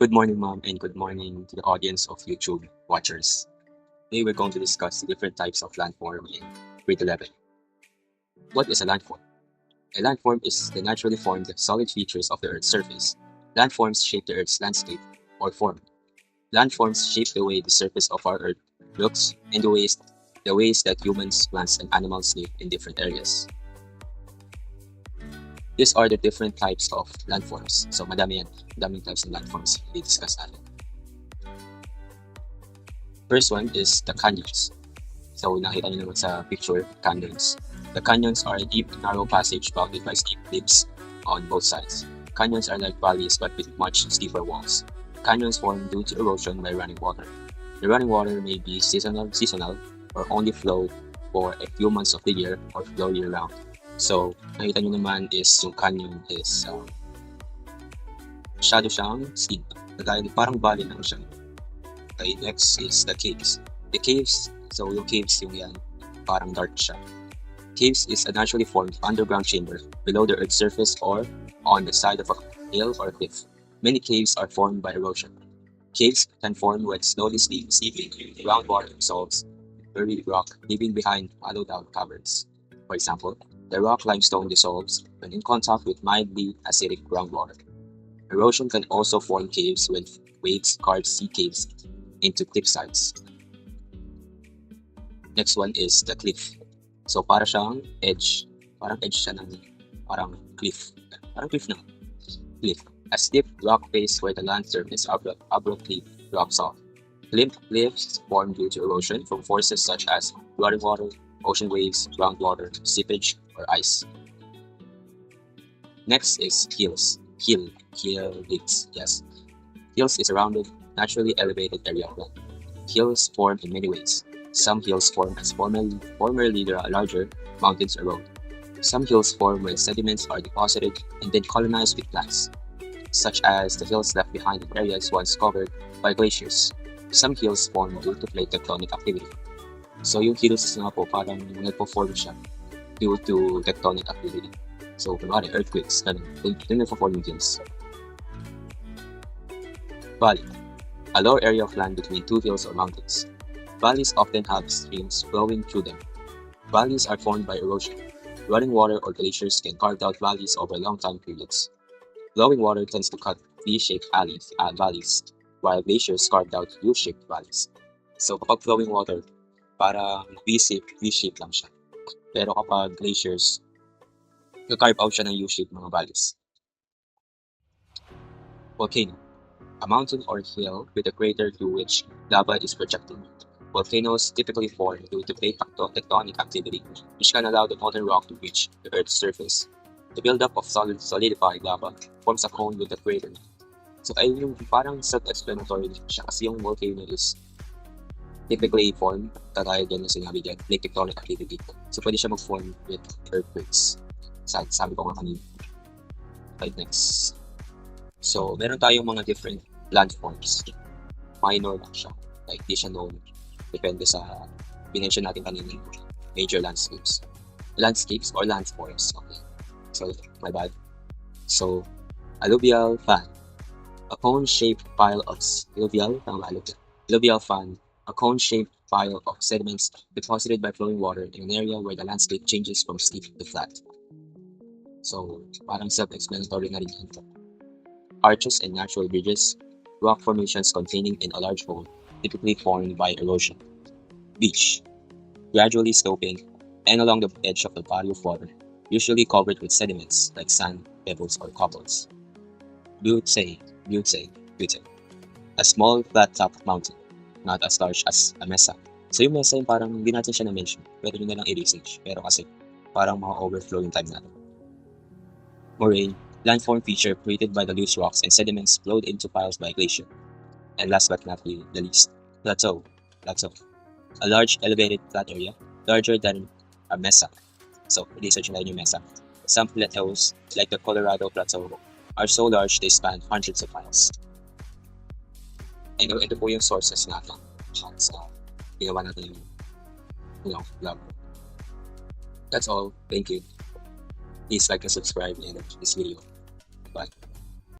Good morning, Mom, and good morning to the audience of YouTube watchers. Today we're going to discuss the different types of landform in grade 11. What is a landform? A landform is the naturally formed solid features of the Earth's surface. Landforms shape the Earth's landscape or form. Landforms shape the way the surface of our Earth looks and the ways that humans, plants, and animals live in different areas. These are the different types of landforms. So madami yan. Madaming types of landforms i-discuss natin. First one is the canyons. So nakita niyo naman sa picture, canyons. The canyons are a deep, narrow passage bounded by steep cliffs on both sides. Canyons are like valleys but with much steeper walls. Canyons form due to erosion by running water. The running water may be seasonal or only flow for a few months of the year or flow year-round. So, nakita nyo naman is yung canyon is masyado siyang steep. Dahil parang valley lang siya. Okay, next is the caves. The caves, so yung caves yung yan, parang dark siya. Caves is a naturally formed underground chamber below the Earth's surface or on the side of a hill or cliff. Many caves are formed by erosion. Caves can form when slowly seeping groundwater dissolves buried rock, leaving behind hollowed-out caverns. For example, the rock limestone dissolves when in contact with mildly acidic groundwater. Erosion can also form caves when waves carve sea caves into cliff sides. Next one is the cliff. So para siyang edge, parang edge siya ng parang cliff. Parang cliff na. Cliff. A steep rock face where the land surface abruptly drops off. Cliffs form due to erosion from forces such as running water, ocean waves, groundwater, seepage, or ice. Next is hills. Hills, yes. Hills is a rounded, naturally elevated area of land. Hills form in many ways. Some hills form as formerly larger mountains erode. Some hills form when sediments are deposited and then colonized with plants, such as the hills left behind in areas once covered by glaciers. Some hills form due to plate tectonic activity. So yung hills nga po parang nagpo-form siya due to tectonic activity. So kunwari earthquakes, ganun. Yung nagpo-form yung hills. Valley. A lower area of land between two hills or mountains. Valleys often have streams flowing through them. Valleys are formed by erosion. Running water or glaciers can carve out valleys over long time periods. Flowing water tends to cut V-shaped valleys, while glaciers carved out U-shaped valleys. So kapag flowing water, parang V-shape lang siya. Pero kapag glaciers, nag-carve out siya ng U-shaped mga valleys. Volcano. A mountain or hill with a crater through which lava is projected. Volcanoes typically form due to plate tectonic activity, which can allow the molten rock to reach the Earth's surface. The buildup of solidified lava forms a cone with a crater. So ayun yung parang self-explanatory siya kasi yung volcano is typically formed kagaya dyan yung sinabi dyan, plate tectonic activity. So pwede siya mag-form with earthquakes. Sabi ko nga kanina. Right, next. So meron tayong mga different landforms. Minor lang siya. Like di siya known. Depende sa pinention natin kanina major landscapes. Landscapes or landforms. Okay. So, my bad. So, alluvial fan. A cone-shaped pile of alluvial fan. A cone-shaped pile of sediments deposited by flowing water in an area where the landscape changes from steep to flat. So, parang self-explanatory na rin ito. Arches and natural bridges. Rock formations containing in a large hole, typically formed by erosion. Beach. Gradually sloping and along the edge of the body of water, usually covered with sediments like sand, pebbles, or cobbles. Butte. A small flat-topped mountain, not as large as a mesa. So yung mesa yung parang hindi natin siya na-mention, pero yun na lang i-research. Pero kasi parang overflow yung time natin. Moraine. Landform feature created by the loose rocks and sediments flowed into piles by glacier. And last but not the least, plateau. A large elevated flat area, larger than a mesa. So, research na yung mesa. Some plateaus, like the Colorado Plateau, are so large they span hundreds of miles. And ito po yung sources natin. So, ginawa natin yung, lab. That's all. Thank you. Please like and subscribe in this video. Bye.